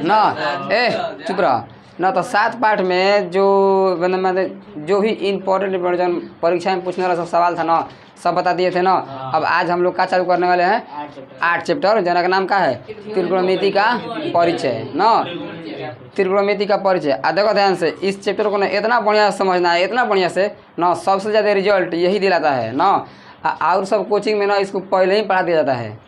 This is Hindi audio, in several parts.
ना चुप रह ना। तो 7 पाठ में जो मतलब जो भी इम्पोर्टेंट परीक्षा में पूछने वाला सब सवाल था ना, सब बता दिए थे ना। अब आज हम लोग का चालू करने वाले हैं 8 चैप्टर, जना का नाम का है त्रिकोणमिति का परिचय ना। त्रिकोणमिति का परिचय। देखो ध्यान से इस चैप्टर को ना इतना बढ़िया समझना है, इतना बढ़िया से ना, सबसे ज़्यादा रिजल्ट यही दिलाता है ना। और सब कोचिंग में ना इसको पहले ही पढ़ा दिया जाता है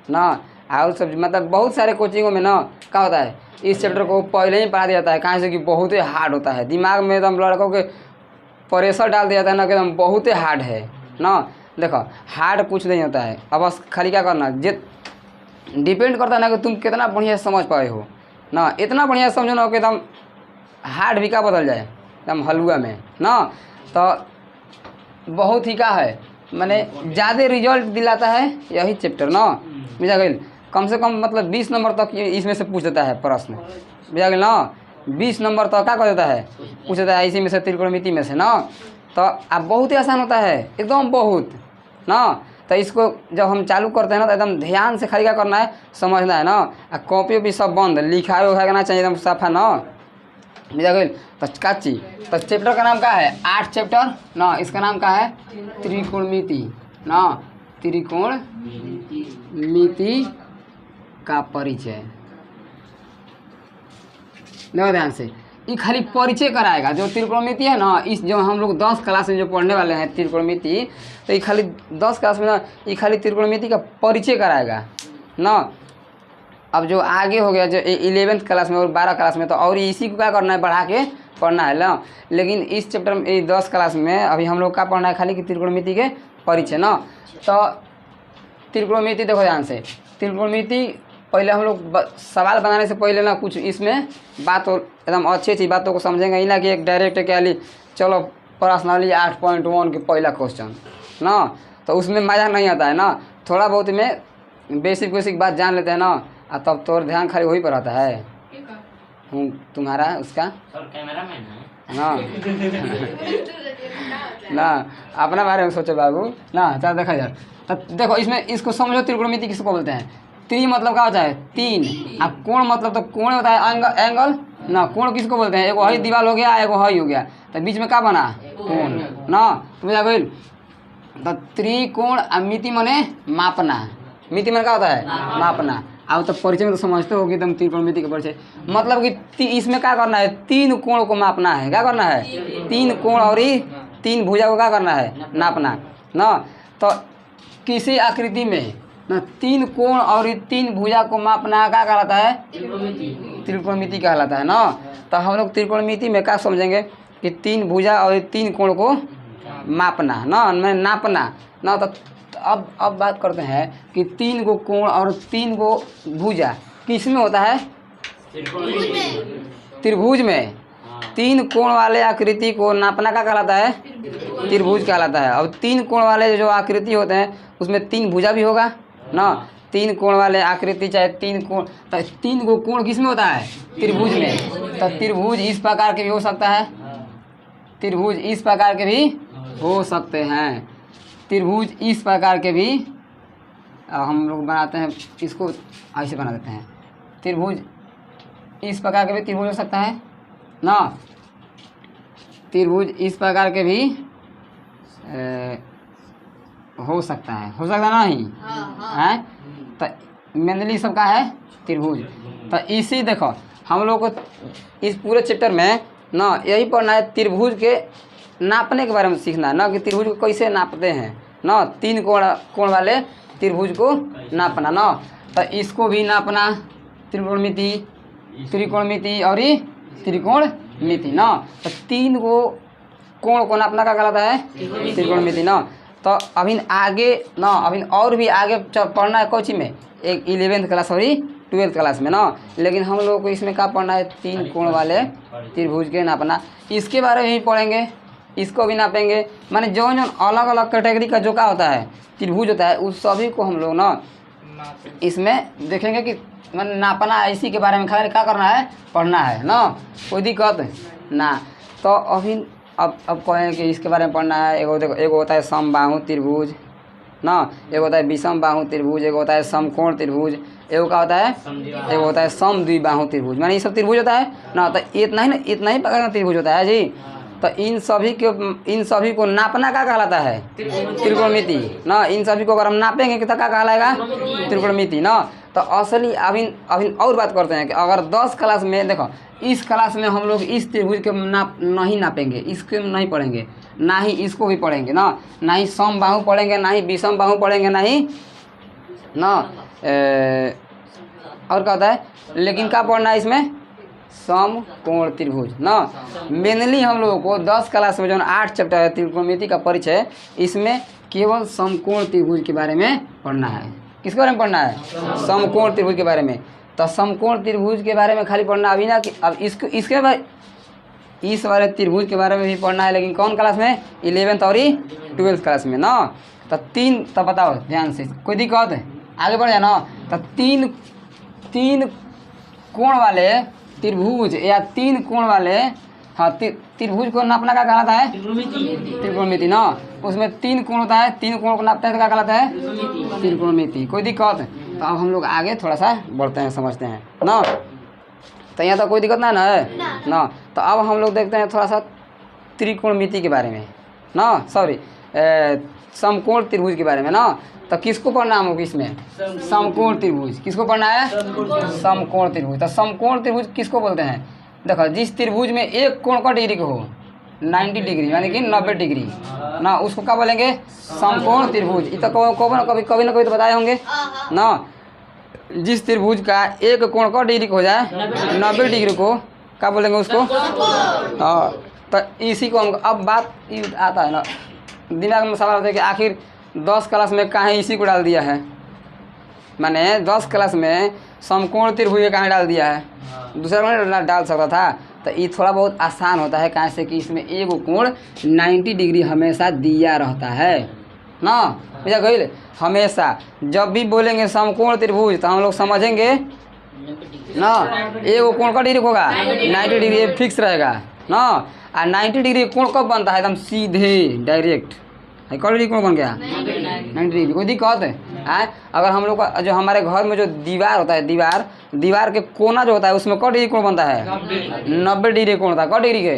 ना। और सब मतलब बहुत सारे कोचिंगों में ना क्या होता है, इस चैप्टर को पहले ही पढ़ा दिया जाता है। कहाँ से कि बहुत ही हार्ड होता है, दिमाग में एकदम लड़कों के प्रेशर डाल दिया जाता है ना कि एकदम बहुत ही हार्ड है ना। देखो हार्ड कुछ नहीं होता है, अब बस खाली क्या करना डिपेंड करता है ना कि तुम कितना बढ़िया समझ पाए हो ना। इतना बढ़िया समझो ना कि एकदम हार्ड भी का बदल जाए एकदम हलवा में ना। तो बहुत ही का है मैंने ज़्यादा रिजल्ट दिलाता है यही चैप्टर ना। बुझा गई, कम से कम मतलब 20 नंबर तक इसमें से पूछ देता है प्रश्न। बुझा गई ना, 20 नंबर तक क्या कर देता है, पूछ देता है इसी में से, त्रिकोणमिति में से ना। तो अब बहुत ही आसान होता है एकदम बहुत ना। तो इसको जब हम चालू करते हैं ना तो एकदम ध्यान से खाली क्या करना है, समझना है ना। कॉपी भी सब बंद, लिखा उखा ना चाहिए एकदम साफा ना। बुझा गई। तो काची तो चैप्टर का नाम क्या है, 8 चैप्टर ना। इसका नाम क्या है त्रिकोणमिति ना। त्रिकोणमिति का परिचय। देखो ध्यान से, ये खाली परिचय कराएगा। जो त्रिकोणमिति है ना, इस जो हम लोग 10 क्लास में जो पढ़ने वाले हैं त्रिकोणमिति, तो ये खाली 10 क्लास में ना ये खाली त्रिकोणमिति का परिचय कराएगा ना। अब जो आगे हो गया जो 11th क्लास में और 12 क्लास में, तो और इसी को क्या करना है, बढ़ा के पढ़ना है ना। लेकिन इस चैप्टर में 10 क्लास में अभी हम लोग का पढ़ना है खाली कि त्रिकोणमिति के परिचय ना। तो त्रिकोणमिति देखो ध्यान से, त्रिकोणमिति पहले हम लोग सवाल बनाने से पहले ना कुछ इसमें बात और एकदम अच्छी बातों को समझेंगे ही ना कि एक डायरेक्ट क्या ली चलो प्रश्नावली 8.1 के पहला क्वेश्चन ना। तो उसमें मज़ा नहीं आता है ना। थोड़ा बहुत में बेसिक बात जान लेते हैं ना, तब तो ध्यान खाली वही पर रहता है। हूँ तुम्हारा उसका कैमरा मैन है ना ना, अपना बारे में सोचो बाबू ना। चल देखा यार, तो देखो इसमें इसको समझो त्रिकोणमिति किसको बोलते हैं। त्रि मतलब क्या होता है 3, और कोण मतलब तो कोण होता है एंगल ना। कोण किसको बोलते हैं, एगो हई दीवार हो गया, एगो हई हो गया, तो बीच में क्या बना कोण ना। तो बुझा गई। तो त्रिकोण मिति मने मापना, मिति में क्या होता है मापना। अब तो परिचय में तो समझते हो कि एकदम त्रिकोणमिति का परिचय मतलब कि इसमें क्या करना है, 3 कोण को मापना है। क्या करना है, 3 कोण और 3 भुजा को क्या करना है, नापना ना। तो किसी आकृति में ना 3 कोण और 3 भुजा को मापना क्या कहलाता है, त्रिकोणमिति कहलाता है ना। तो हम लोग त्रिकोणमिति में क्या समझेंगे कि 3 भुजा और 3 कोण को मापना ना, नापना ना। तो अब बात करते हैं कि 3 गो कोण और 3 गो भुजा किस में होता है, त्रिभुज में। 3 कोण वाले आकृति को नापना क्या कहलाता है, त्रिभुज कहलाता है। अब 3 कोण वाले जो आकृति होते हैं उसमें 3 भुजा भी होगा ना। 3 कोण वाले आकृति चाहे 3 कोण, तो 3 गो कोण किस में होता है, त्रिभुज में। तो त्रिभुज इस प्रकार के भी हो सकता है, त्रिभुज इस प्रकार के भी हो सकते हैं, त्रिभुज इस प्रकार के भी हम लोग बनाते हैं। इसको ऐसे बना देते हैं, त्रिभुज इस प्रकार के भी त्रिभुज हो सकता है ना। त्रिभुज इस प्रकार के भी हो सकता है ना ही है। तो मेनली सबका है त्रिभुज। तो इसी देखो हम लोग को इस पूरे चैप्टर में ना यही पढ़ना है, त्रिभुज के नापने के बारे में सीखना है ना, कि त्रिभुज को कैसे नापते हैं ना। 3 कोण वाले त्रिभुज को नापना ना। तो इसको भी नापना, त्रिकोणमिति और त्रिकोणमिति ना। तो 3 गो कोण को नापना का कहलाता है त्रिकोणमिति ना। तो अभी आगे ना, अभी और भी आगे पढ़ना है कोची में, एक 11th क्लास और 12th क्लास में ना। लेकिन हम लोग को इसमें क्या पढ़ना है, 3 कोण वाले त्रिभुज के नापना, इसके बारे में ही पढ़ेंगे। इसको भी नापेंगे, माने जो अलग अलग कैटेगरी का जो क्या होता है त्रिभुज होता है उस सभी को हम लोग ना इसमें देखेंगे कि मैंने नापना है। इसी के बारे में खाली क्या करना है, पढ़ना है ना, कोई दिक्कत ना। तो अभी अब कहें कि इसके बारे में पढ़ना है। एगो देखो, एगो होता है समबाहु त्रिभुज ना, एक होता है विषम बाहु त्रिभुज, एक होता है समकोण त्रिभुज, एक का होता है एक होता है समद्विबाहु त्रिभुज, माने ये सब त्रिभुज होता है ना। तो इतना ही प्रकार का त्रिभुज होता है जी। तो इन सभी को नापना क्या कहलाता है? त्रिकोणमिति ना। इन सभी को अगर हम नापेंगे तो क्या कहलाएगा? त्रिकोणमिति ना। तो असली अभी और बात करते हैं कि अगर 10 क्लास में देखो, इस क्लास में हम लोग इस त्रिभुज के नहीं नापेंगे, इसको नहीं पढ़ेंगे, ना ही इसको भी पढ़ेंगे ना, ना ही समबाहु पढ़ेंगे, ना ही विषम बाहु पढ़ेंगे, ना ही ना और क्या होता है, लेकिन क्या पढ़ना है इसमें? समकोण त्रिभुज ना। मेनली हम लोगों को 10 क्लास में जो 8 चैप्टर है त्रिकोणमिति का परिचय, इसमें केवल समकोण त्रिभुज के बारे में पढ़ना है। किसके बारे में पढ़ना है? समकोण त्रिभुज के बारे में। तो समकोण त्रिभुज के बारे में खाली पढ़ना अभी ना, कि अब इसके बारे इस वाले त्रिभुज के बारे में भी पढ़ना है, लेकिन कौन क्लास में? 11th और 12th क्लास में ना। तो बताओ ध्यान से, कोई दिक्कत है? आगे बढ़ जाए ना। तो तीन कोण वाले त्रिभुज या 3 कोण वाले, हाँ, त्रिभुज को नापना क्या कहलाता है? त्रिकोणमिति ना। उसमें 3 कोण होता है, 3 कोण को नापते हैं तो क्या कहलाता है? त्रिकोणमिति। कोई दिक्कत? तो अब हम लोग आगे थोड़ा सा बढ़ते हैं, समझते हैं ना। तो यहाँ तो कोई दिक्कत ना है ना। तो अब हम लोग देखते हैं थोड़ा सा त्रिकोणमिति के बारे में ना, सॉरी समकोण त्रिभुज के बारे में ना। तो किसको पढ़ना हम लोग इसमें? समकोण त्रिभुज। किसको पढ़ना है? समकोण त्रिभुज। तो समकोण त्रिभुज किसको बोलते हैं? देखो, जिस त्रिभुज में एक कोण का डिग्री को हो 90 डिग्री यानी कि 90 डिग्री ना, उसको क्या बोलेंगे? समकोण त्रिभुज। ये तो कभी ना कभी तो बताए होंगे ना। जिस त्रिभुज का एक कोण का डिग्री हो जाए 90 डिग्री को क्या बोलेंगे उसको? हाँ। तो इसी को हम, अब बात आता है ना, दिमाग में सवाल आता है कि आखिर 10 क्लास में कहाँ इसी को डाल दिया है, मैंने 10 क्लास में समकोण त्रिभुज कहाँ डाल दिया है, दूसरा कोण डाल सकता था। तो ये थोड़ा बहुत आसान होता है, कहाँ से कि इसमें एक कोण 90 डिग्री हमेशा दिया रहता है ना। भैया गई हमेशा जब भी बोलेंगे समकोण त्रिभुज तो हम लोग समझेंगे ना, एक कोण का डिग्री होगा 90 डिग्री फिक्स रहेगा ना। और 90 डिग्री कोण कब बनता है? एकदम सीधे डायरेक्ट। कौन डिग्री कोण बन गया? 90 डिग्री। कोई दिक्कत है? अगर हम लोग का जो हमारे घर में जो दीवार होता है, दीवार के कोना जो होता है उसमें कौन डिग्री कोण बनता है? 90 डिग्री कोण होता है। कौन डिग्री के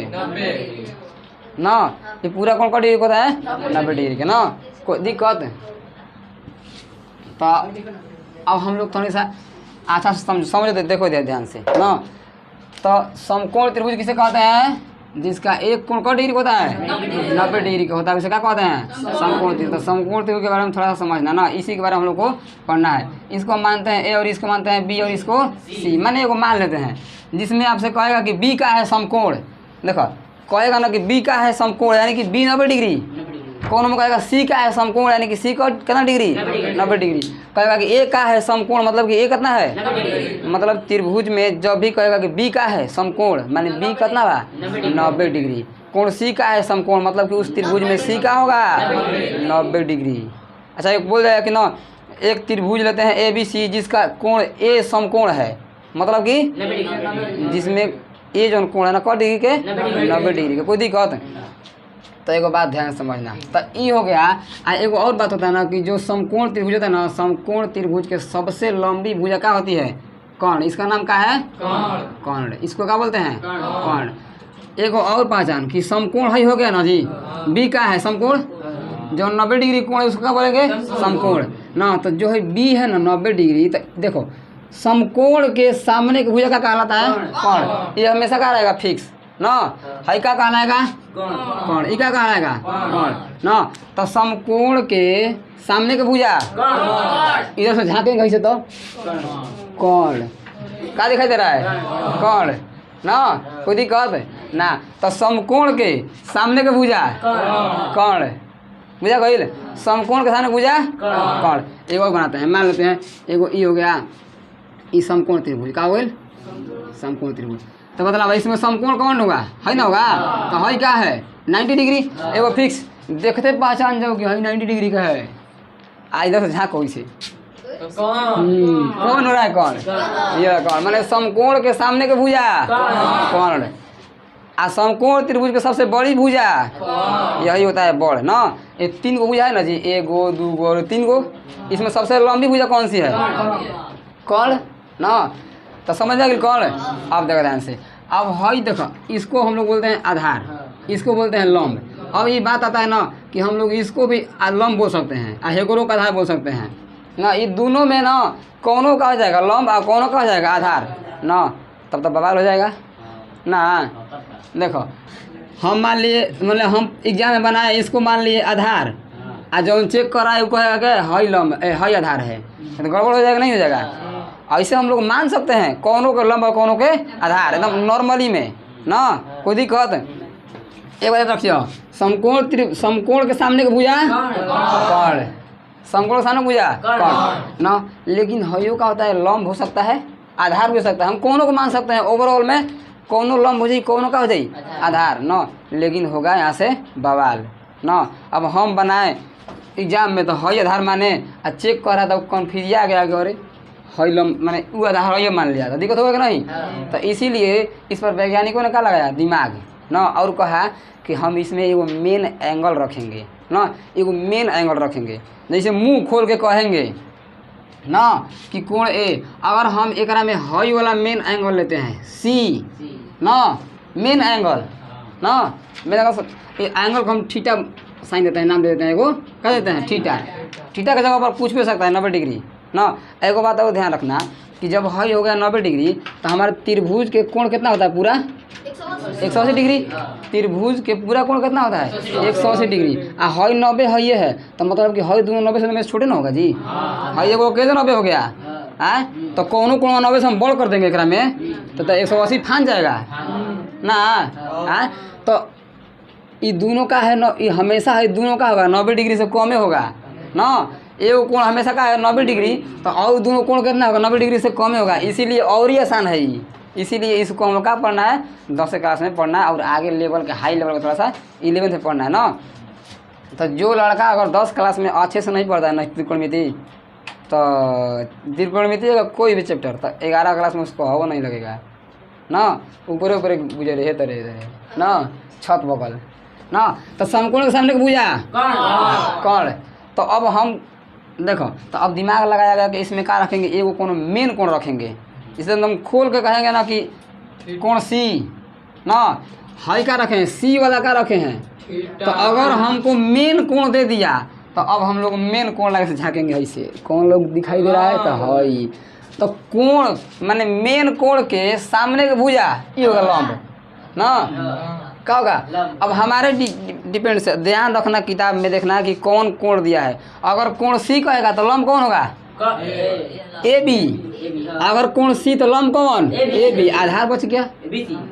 ना? ये पूरा कोण कौन डिग्री होता है? 90 डिग्री के ना। कोई दिक्कत? तो अब हम लोग थोड़ी सा अच्छा से समझ देखो ध्यान से ना। तो समकोण त्रिभुज किसे कहते हैं? जिसका एक कोण कौन डिग्री होता है? 90 डिग्री का होता है, उसे क्या कहते हैं? समकोण त्रिभुज। तो समकोण त्रिभुज के बारे में थोड़ा सा समझना ना, इसी के बारे में हम लोग को पढ़ना है। इसको मानते हैं ए और इसको मानते हैं बी और इसको सी, माने को मान लेते हैं। जिसमें आपसे कहेगा कि बी का है समकोण, देखो कहेगा ना कि बी का है समकोण यानी कि बी 90 डिग्री, कौन में कहेगा सी का है समकोण यानी कि सी का कितना डिग्री? 90 डिग्री। कहेगा कि ए का है समकोण मतलब कि ए कितना है? मतलब त्रिभुज में जब भी कहेगा कि बी का है समकोण माने बी कितना बा? 90 डिग्री। कोण सी का है समकोण मतलब कि उस त्रिभुज में सी का होगा 90 डिग्री। अच्छा, एक बोल जाएगा कि ना, एक त्रिभुज लेते हैं ए बी सी जिसका कोण ए समकोण है, मतलब कि जिसमें ए जो कोण है ना कौन डिग्री के? 90 डिग्री के। कोई दिक्कत? तो एगो बात ध्यान समझना। तो ये हो गया। एगो और बात होता है ना कि जो समकोण त्रिभुज होता है ना, समकोण त्रिभुज के सबसे लंबी भुजा क्या होती है? कर्ण। इसका नाम क्या है? कर्ण। इसको क्या बोलते हैं? कर्ण। एगो और पहचान कि समकोण है हो गया ना जी, बी का है समकोण, जो 90 डिग्री कोण है उसको क्या बोलेंगे? समकोण ना। तो जो है बी है ना 90 डिग्री, तो देखो समकोण के सामने की भुजा का कहलाता है? कर्ण। ये हमेशा क्या रहेगा? फिक्स ना। है क्या कहलाएगा? कर्ण। ये क्या कहलाएगा? कर्ण ना। तो समकोण के सामने के भुजा इधर से झांकेंगे ऐसे तो कर्ण। क्या दिखाई दे रहा है? कर्ण ना। कोई दिक्कत ना। तो समकोण के सामने के भुजा कर्ण, भुजा कहिल समकोण के सामने भुजा कर्ण। एगो बनाते हैं, मान लेते हैं एगो ई हो गया, ई समकोण त्रिभुज का होल समकोण त्रिभुज। तो मतलब इसमें समकोण कौन होगा? है ना होगा। तो है क्या है? 90 डिग्री। एगो फिक्स देखते पहचान जाओ कि है 90 डिग्री का है। इधर से झाँको इसे कौन हो रहा है? कौन? ये कौन माने समकोण के सामने के भुजा कौन। आ समकोण त्रिभुज के सबसे बड़ी भुजा यही होता है बड़ ना। ये 3 गो भुजा है ना जी, 1 गो 2 गो और 3 गो। इसमें सबसे लंबी भुजा कौन सी है? कर्ण ना। तो समझ में आ गई कर्ण। अब देखो ध्यान से, अब हई देखो, इसको हम लोग बोलते हैं आधार, इसको बोलते हैं लंब। अब ये बात आता है ना कि हम लोग इसको भी लंब बोल सकते हैं और हेकरो का आधार बोल सकते हैं ना। ये दोनों में ना कौनों का हो जाएगा लंब और कौनों का हो जाएगा आधार ना, तब तो बवाल हो जाएगा ना। देखो हम मान लिए, मतलब हम एग्जाम में बनाए, इसको मान लिए आधार, और जो चेक कराए वो कहेगा कि हई लंब हई आधार है, तो गड़बड़ हो जाएगा नहीं हो जाएगा। ऐसे हम लोग मान सकते हैं कौनों के लंब और कौनों के आधार एकदम नॉर्मली में ना, कोई दिक्कत। एक बात रखिए, समकोण के सामने के भुजा कर्ण, समकोण के सामने भुजा कर्ण ना। लेकिन हयो का होता है लंब हो सकता है, आधार भी हो सकता है। हम कौनों को मान सकते हैं ओवरऑल में, कौनों लंब हो जाए कौनों का हो जाए आधार ना। लेकिन होगा यहाँ से बवाल ना। अब हम बनाए एग्जाम में तो हई आधार माने, और चेक कर रहा था कन्फ्यूज आ गया कि अरे हई लंब माने वो आधार हई मान लिया था, दिक्कत होगा कि नहीं। तो इसीलिए इस पर वैज्ञानिकों ने क्या लगाया दिमाग ना, और कहा कि हम इसमें एगो मेन एंगल रखेंगे ना, एगो मेन एंगल रखेंगे। जैसे मुंह खोल के कहेंगे ना कि कोण ए, अगर हम एक में हई वाला मेन एंगल लेते हैं सी ना, मेन एंगल ना, मेन एंगल को हम थीटा साइन देते हैं, नाम दे देते हैं, एगो क्या देते हैं थीटा। थीटा की जगह पर कुछ भी हो सकता है 90 डिग्री ना। एगो बात और ध्यान रखना कि जब हई हो गया 90 डिग्री तो हमारे त्रिभुज के कोण कितना होता है पूरा 180 डिग्री। त्रिभुज के पूरा कोण कितना होता है 180 डिग्री। आ हई 90 हई है, तो मतलब कि हई दोनों 90 से में छोटे ना होगा जी। हई एगो कैसे 90 हो गया है, तो कौनो 90 से हम बड़ कर देंगे एकरा में, तो 180 फान जाएगा ना है। तो ये दोनों का है न, ये हमेशा है दोनों का होगा 90 डिग्री से कम होगा ना। एगो कोण हमेशा का है 90 डिग्री, तो और दोनों कोण कितना होगा 90 डिग्री से कम होगा। इसीलिए और ही आसान है ये। इसीलिए इसको हम लोग क्या पढ़ना है 10वीं क्लास में पढ़ना है, और आगे लेवल के हाई लेवल का थोड़ा सा 11th में पढ़ना है ना। तो जो लड़का अगर 10 क्लास में अच्छे से नहीं पढ़ता है ना त्रिकोणमिति, तो त्रिकोणमिति का कोई भी चैप्टर, तो 11 क्लास में उसको हवा नहीं लगेगा ना। ऊपर ऊपर गुजरे है तरह ना, छत बगल ना। तो समकोण के सामने भुजा कर्ण। तो अब हम देखो, तो अब दिमाग लगाया गया कि इसमें क्या रखेंगे, एगो कोनो मेन कोण रखेंगे। इसे हम खोल के कहेंगे ना कि कोण सी ना, हाई का रखे हैं सी वाला का रखे हैं। तो अगर हमको मेन कोण दे दिया तो अब हम लोग मेन कोण लगे से झाँकेंगे, ऐसे कौन लोग दिखाई दे रहा है तो हई। तो कोण माने मेन कोण के सामने के भुजा ये होगा लंब ना, क्या होगा। अब हमारे डिपेंड से ध्यान रखना, किताब में देखना कि कौन कोण दिया है। अगर कोण सी कहेगा तो लंब कौन होगा ए बी। अगर कोण सी तो लंब कौन ए बी। आधार बच गया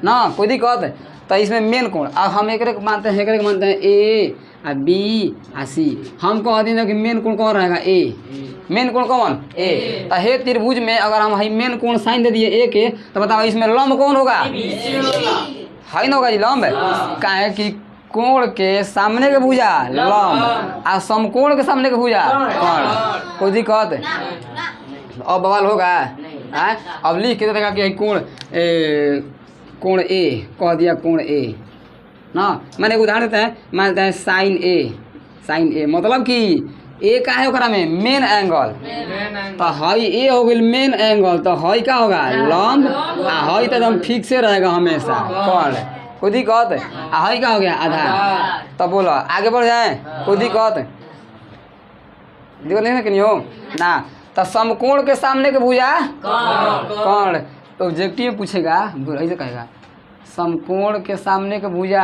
ना, कोई दिक्कत। तो इसमें मेन कोण अब हम एक मानते हैं, एक मानते हैं ए आ बी आ सी। हम कह दें कि मेन कोण कौन रहेगा ए, मेन कोण कौन ए। तो हे त्रिभुज में अगर हम हई मेन कोण साइन दे दिए ए के, तो बताओ इसमें लंब कौन होगा है ना, होगा जी लंब। काहे कि कोण के सामने के भुजा लंब और समकोण के सामने के भुजा कर्ण, कोई दिक्कत। अब बवाल होगा है। अब लिख के देगा कि कोण ए कह दिया कोण ए ना। मैंने एक उदाहरण देते हैं, मानते हैं साइन ए मतलब कि ए का है ओकरा में मेन एंगल। तो हई ए हो गई मेन एंगल, तो हई का होगा लंब, आ हई तो एकदम फिक्से रहेगा हमेशा कर्ण, कोई दिक्कत। आ हई का हो गया आधार। तो बोलो आगे बढ़ जाए, कोई दिक्कत नहीं ना कहीं हो ना। तो समकोण के सामने के भुजा कर्ण। ऑब्जेक्टिव में पूछेगा ऐसे कहेगा समकोण के सामने के भुजा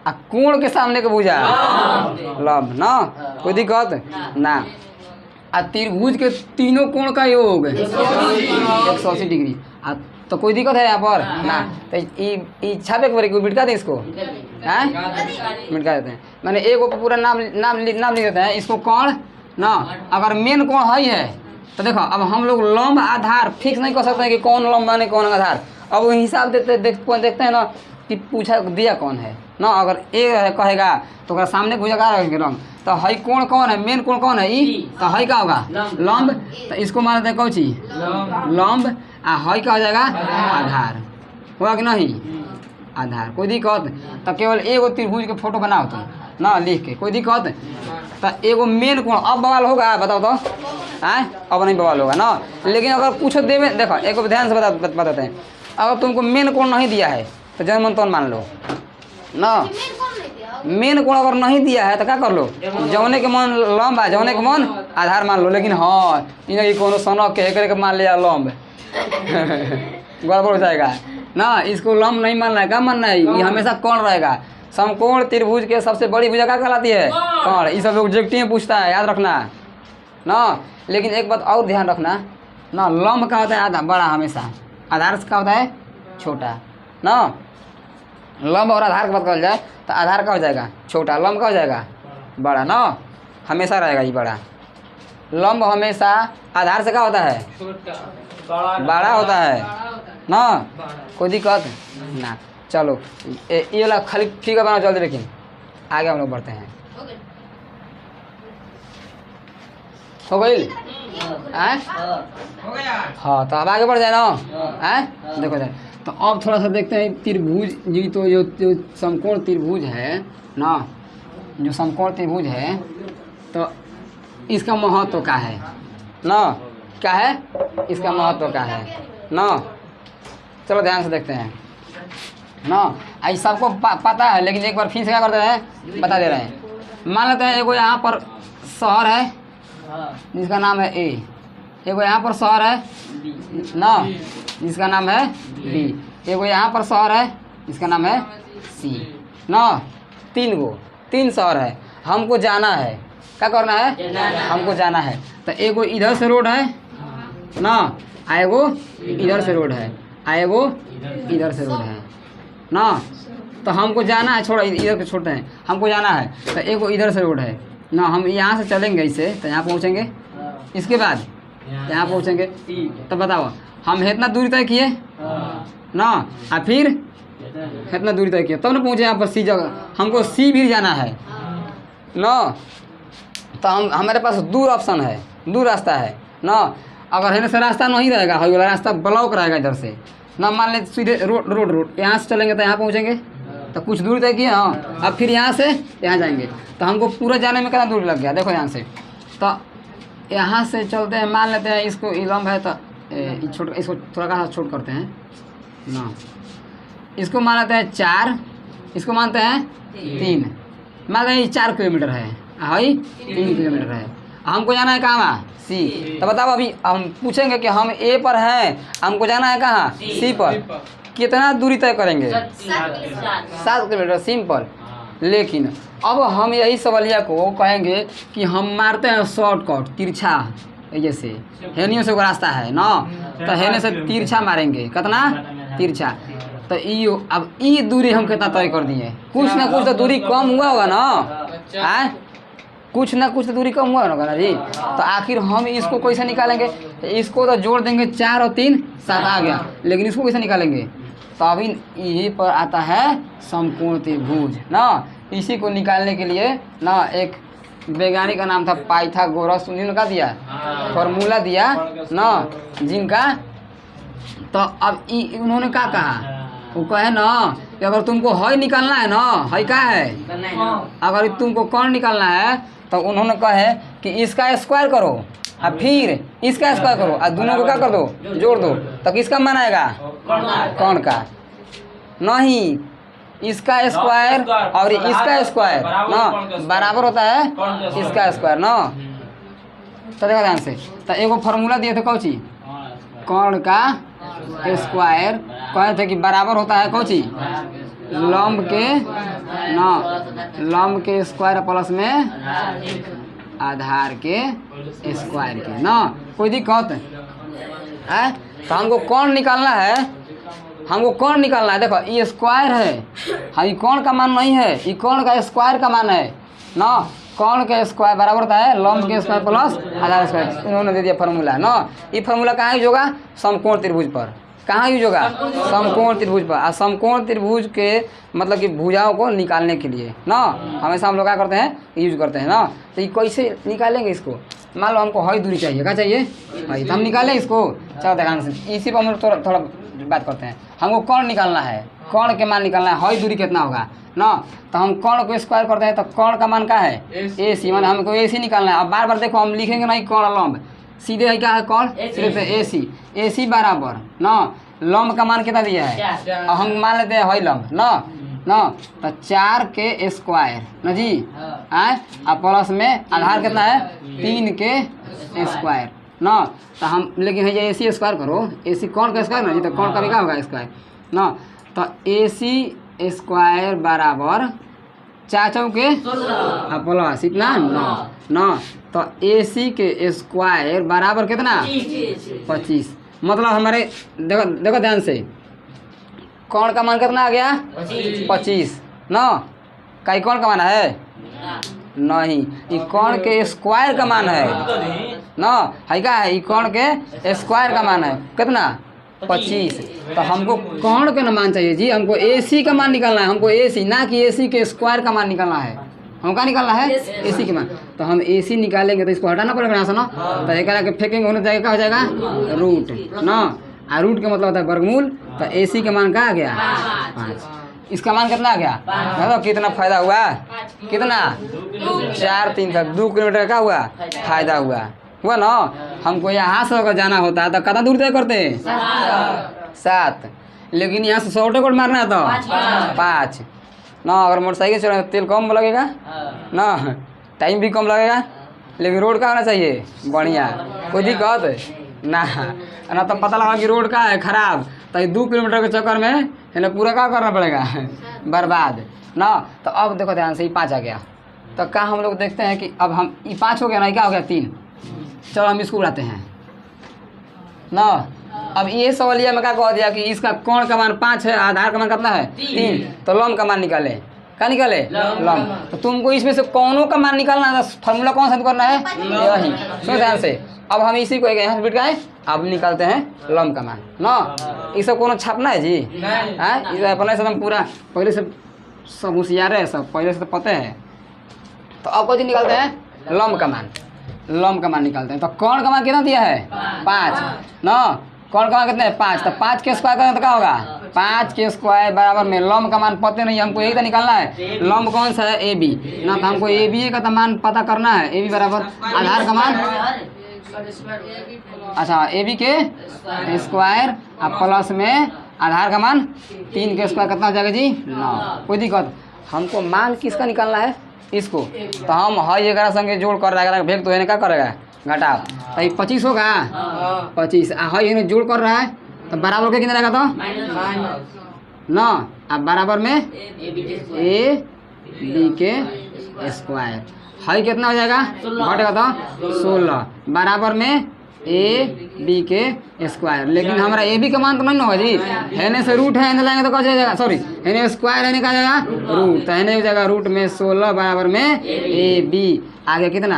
आ कोण के सामने के भुजा लंब ना, कोई दिक्कत ना। आ त्रिभुज के तीनों कोण का योग 180 डिग्री। तो कोई दिक्कत है यहाँ पर ना। तो छापे के बारे को मिटका दें इसको, हैं मिटका देते हैं। मैंने एक पूरा नाम लिख देते हैं इसको कोण ना। अगर मेन कोण हई है तो देखो, अब हम लोग लंब आधार फिक्स नहीं कर सकते हैं कि कौन लंब माने कौन आधार। अब हिसाब देखते हैं ना कि पूछा दिया कौन है ना। अगर ए कहेगा तो सामने भुजा का रखेंगे लंब। तो हई कोण कौन है, मेन कोण कौन है ई, तो हई का होगा लंब। तो इसको मान लेते हैं कौन चीज लंब, आ हई का हो जाएगा आधार, होगा कि नहीं आधार, कोई दिक्कत। तो केवल एगो त्रिभुज के फोटो बनाओ तुम ना लिख के, कोई दिक्कत। तो एगो मेन कोण, अब बवाल होगा बताओ तो, आए अब नहीं बवाल होगा ना। लेकिन अगर कुछ देवे, देखो एक ध्यान से बताते हैं, अगर तुमको मेन कोण नहीं दिया है तो जन मन तो मान लो ना, मेन कोण अगर नहीं दिया है तो क्या कर लो, जौने के मन लंब है जौने के मन आधार मान लो। लेकिन हाँ इन्हें कोनो सनक के मान लिया लंब गड़बड़ हो जाएगा ना, इसको लंब नहीं मानना है, क्या मानना है, ये हमेशा कौन रहेगा। समकोण त्रिभुज के सबसे बड़ी भुजा क्या कहलाती है, कौन। ये सब ऑब्जेक्टिव में पूछता है, याद रखना ना। लेकिन एक बात और ध्यान रखना ना, लंब का होता है आधा बड़ा हमेशा, आधार का होता है छोटा ना। लंब और आधार की बात कर जाए तो आधार का हो जाएगा छोटा, लंब का हो जाएगा बड़ा ना, हमेशा रहेगा ये बड़ा। लंब हमेशा आधार से क्या होता है, बड़ा होता है ना, कोई दिक्कत ना। चलो ये वाला खाली फिगर बना जल्दी, लेकिन आगे हम लोग बढ़ते हैं। हो गई हाँ, तो अब आगे बढ़ जाए ना, हैं देखो जाए। तो अब थोड़ा सा देखते हैं त्रिभुज जी, तो जो समकोण त्रिभुज है ना, जो समकोण त्रिभुज है तो इसका महत्व क्या है ना, क्या है इसका महत्व क्या है ना। चलो ध्यान से देखते हैं ना, आई सबको पता है, लेकिन एक बार फिर से क्या करते हैं बता दे रहे हैं। मान लेते हैं एगो यहाँ पर शहर है जिसका नाम है ए, एगो यहाँ पर शहर है ना जिसका नाम है बी, एगो यहाँ पर शहर है जिसका नाम है सी ना। तीन शहर है, हमको जाना है, क्या करना है, हमको जाना है। तो एगो इधर से रोड है ना, आएगो इधर से रोड है, आएगो इधर से रोड है ना। तो हमको जाना है, छोड़ा इधर के छोड़ते हैं, हमको जाना है। तो एगो इधर से रोड है ना, हम यहाँ से चलेंगे इसे तो यहाँ पहुँचेंगे, इसके बाद यहाँ पहुँचेंगे। तो बताओ हम इतना दूरी तय किए ना, और फिर इतना दूरी तय किया तब ना पहुँचे यहाँ पर सी जगह, हमको सी भी जाना है ना। तो हमारे पास दूर ऑप्शन है, दूर रास्ता है ना। अगर है ना से रास्ता नहीं रहेगा, हाई वाला रास्ता ब्लॉक रहेगा इधर से ना, मान ले सीधे रोड यहाँ से चलेंगे तो यहाँ पहुँचेंगे, तो कुछ दूर तय किए हाँ। अब फिर यहाँ से यहाँ जाएंगे तो हमको पूरा जाने में कितना दूर लग गया, देखो यहाँ से। तो यहाँ से चलते हैं, मान लेते हैं इसको लंब है तो छोट, इसको थोड़ा सा छोट करते हैं ना, इसको मान लेते हैं 4, इसको मानते हैं 3, मान लेते हैं 4 किलोमीटर है, हाई 3 किलोमीटर है। हमको जाना है कहाँ, सी। तो बताओ अभी हम पूछेंगे कि हम ए पर हैं, हमको जाना है कहाँ, सी पर, कितना दूरी तय करेंगे, 7 किलोमीटर, सिंपल। लेकिन अब हम यही सवालिया को कहेंगे कि हम मारते हैं शॉर्टकट, तिरछा, जैसे हेनियों से रास्ता है ना, तो हेने से तिरछा मारेंगे, कितना तिरछा। तो अब ई दूरी हम कितना तय कर दिए, कुछ ना कुछ तो दूरी कम हुआ होगा ना, आए कुछ ना कुछ तो दूरी कम हुआ होगा ना जी। तो आखिर हम इसको कैसे निकालेंगे, इसको तो जोड़ देंगे 4 और 3 7 आ गया, लेकिन इसको कैसे निकालेंगे। तो अभी यही पर आता है समकोण त्रिभुज ना। इसी को निकालने के लिए ना एक वैज्ञानिक का नाम था पाइथागोरस, उन्होंने क्या दिया, फॉर्मूला दिया ना जिनका। तो अब उन्होंने क्या कहा, वो कहे ना कि अगर तुमको हई निकालना है ना, हई क्या है, अगर तुमको कौन निकालना है तो उन्होंने कहे कि इसका स्क्वायर करो और फिर इसका स्क्वायर करो और दोनों को क्या कर दो, जोड़ दो, तो किसका मान आएगा, कौन का नहीं, इसका स्क्वायर और इसका स्क्वायर ना बराबर होता है इसका स्क्वायर ना। तो देखो ध्यान से, तो एगो फार्मूला दिए थे कौची, कौन का स्क्वायर, कहे थे कि बराबर होता है कौची, लंब के ना, लंब के स्क्वायर प्लस में आधार के स्क्वायर के ना, कोई दिक्कत है। तो हमको कौन निकालना है, हमको कौन निकालना है, देखो ये स्क्वायर है, हाँ ये कौन का मान नहीं है, ये कौन का स्क्वायर का मान है ना। कौन का स्क्वायर बराबर होता है लंब के स्क्वायर प्लस आधार स्क्वायर, उन्होंने दे दिया फार्मूला ना। ये फार्मूला कहाँ यूज होगा, समकोण त्रिभुज पर, कहाँ यूज होगा, समकोण त्रिभुज पर। और समकोण त्रिभुज के मतलब कि भुजाओं को निकालने के लिए ना हमेशा हम लोग क्या करते हैं, यूज करते हैं ना। तो ये कैसे निकालेंगे इसको, मान लो हमको हई दूरी चाहिए, क्या चाहिए हई, तो हम निकालें इसको। चलो ध्यान से इसी पर हम लोग थोड़ा बात करते हैं। हमको कौन निकालना है, कौन के मान निकालना है, हई दूरी कितना होगा, ना। तो हम कर्ण को स्क्वायर करते हैं तो कर्ण का मान क्या है ए सी, मान हमको ए सी निकालना है। अब बार बार देखो हम लिखेंगे नहीं कर्ण लंब, सीधे है क्या है कर्ण सिर्फ ए सी बराबर ना लंब का मान कितना दिया है, अब हम मान लेते हैं है लंब ना ना, तो 4 के स्क्वायर ना जी आए, अब प्लस में आधार कितना है 3 के स्क्वायर ना। तो हम लेकिन है ए सी स्क्वायर करो, ए सी कौन का स्क्वायर ना जी, तो कौन का भी क्या होगा स्क्वायर ना। तो ए सी स्क्वायर बराबर 4 चौके प्लस इतना ना, तो ए सी के स्क्वायर बराबर कितना 25। मतलब हमारे देखो देखो ध्यान से कौन का मान कितना आ गया 25 ना, कई कौन का मान है नहीं, ये कौन के स्क्वायर का मान है ना, है क्या है, ये कौन के स्क्वायर का मान है कितना 25। तो हमको कौन का मान चाहिए जी, हमको ए सी का मान निकालना है, हमको ए सी ना कि ए सी के स्क्वायर का मान निकालना है, हमको क्या निकालना है ए सी के मान। तो हम ए सी निकालेंगे तो इसको हटाना पड़ेगा यहाँ से ना, तो एक के फेंकेंगे होने जाएगा क्या हो जाएगा रूट ना, और रूट का मतलब होता है वर्गमूल। तो ए सी का मान क्या आ गया 5, इसका मान कितना आ गया, मतलब कितना फायदा हुआ, कितना 4 3 2 किलोमीटर का क्या हुआ फायदा हुआ ना। हमको यहाँ से अगर जाना होता है तो कितना दूर तय करते हैं 7, लेकिन यहाँ से शॉर्टकट मारना है तो 5 ना। अगर मोटरसाइकिल चलाए तो तेल कम लगेगा ना, टाइम भी कम लगेगा, लेकिन रोड का होना चाहिए बढ़िया, कोई दिक्कत ना तो पता लगा कि रोड का है खराब, तो 2 किलोमीटर के चक्कर में है पूरा क्या करना पड़ेगा बर्बाद ना। तो अब देखो ध्यान से ये 5 आ गया, तो क्या हम लोग देखते हैं कि अब हम ये 5 हो गया ना, क्या हो गया 3, चलो हम इसको उड़ाते हैं ना। अब ये सवालिया में क्या कह दिया कि इसका कोण का मान 5 है, आधार का मान कितना है 3, तो लंब का मान निकाले, क्या निकाले लंब। तो तुमको इसमें से कौनों का मान निकालना है, फार्मूला कौन सा करना है यही, सुनो ध्यान से। अब हम इसी को यहाँ से बिट गए, अब निकालते हैं लंब का मान ना। ये सब कोनो छापना है जी है, इसे अपने से हम पूरा पहले से सब होशियार है, सब पहले से तो पता है। तो अब कुछ निकालते हैं लंब का मान, लंब का मान निकालते हैं। तो कौन का मान कितना दिया है 5 ना, कौन का मान कितना है 5, तो 5 के स्क्वायर करें तो क्या होगा 5 के स्क्वायर बराबर में लंब का मान पता नहीं, हमको यही तो निकालना है लंब कौन सा है ए बी ना, तो हमको ए बी का तो मान पता करना है, ए बी बराबर आधार का मान, अच्छा ए बी के स्क्वायर अब प्लस में आधार का मान 3 के स्क्वायर कितना हो जाएगा जी 9। कोई दिक्कत, हमको मान किसका निकालना है इसको, तो हम हई एक संगे जोड़ कर रहा है, भेग तो है क्या करेगा घटा, तो ये 25 होगा 25, हई जोड़ कर रहा है तो बराबर के कितना रहेगा तो ना, अब बराबर में ए बी के स्क्वायर, हई कितना हो जाएगा घटेगा तो 16 बराबर में ए बी के स्क्वायर। लेकिन हमारा ए बी का मान तो नहीं होगा जी, हेने से रूट है, हेने लाएंगे तो क्या जाएगा, सॉरी हेने स्क्वायर हेने का जाएगा रूट, तो हेने हो जाएगा रूट में 16 बराबर में ए बी आगे कितना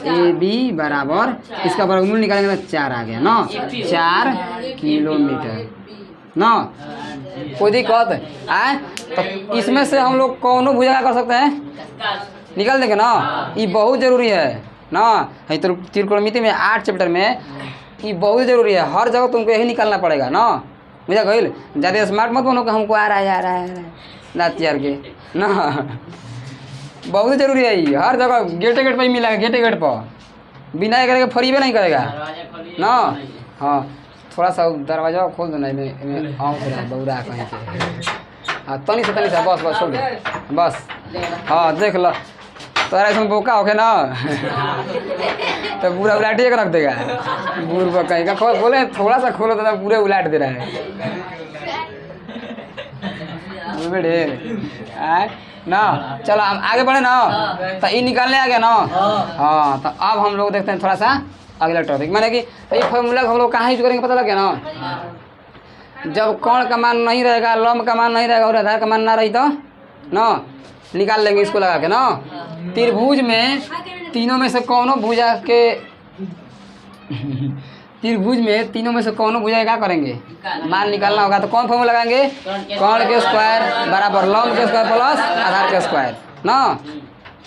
ए बी बराबर, इसका वर्गमूल निकालेंगे तो 4 आ गया ना, 4 किलोमीटर ना। कोई दिक्कत आए, तो इसमें से हम लोग कौनों भुजा कर सकते हैं निकाल देंगे ना, ये बहुत ज़रूरी है ना। है तो त्रिकोणमिति में 8 चैप्टर में ये बहुत ज़रूरी है, हर जगह तुमको यही निकालना पड़ेगा ना, मुझे कहिल ज़्यादा स्मार्ट मत बनो कि हमको आ रहा है नात यार के ना, बहुत ज़रूरी है ये, हर जगह गेटे गेट पर ही मिलेगा, गेटे गेट पर बिना करेगा फरीबे नहीं करेगा ना। हाँ थोड़ा सा दरवाजा खोल दो ना, मैं आऊँ थोड़ा बौरा कहीं के, हाँ तनी से बस बस छोड़ दे बस, हाँ देख लो तोरा इसमें बोका होके ना तो पूरा उलाटिए के रख देगा, बूढ़ कहीं का खोल, बोले थोड़ा सा खोलो तो पूरे उलाट दे रहा है बेटे ना। चलो हम आगे बढ़े ना, तो ये निकालने आ गया ना। हाँ तो अब हम लोग देखते हैं थोड़ा सा अगला टॉपिक, माने कि तो ये फॉर्मूला हम लोग कहाँ यूज करेंगे पता लग गया ना, जब कौन का मान नहीं रहेगा, लंब का मान नहीं रहेगा और आधार का मान ना रही तो ना निकाल लेंगे इसको लगा के ना। त्रिभुज में तीनों में से कौनों भुजा के त्रिभुज में तीनों में से कौनों भुजा क्या करेंगे मान निकालना होगा, तो कौन फॉर्मूला लगाएंगे कौन के स्क्वायर बराबर लंब के स्क्वायर प्लस आधार के स्क्वायर ना,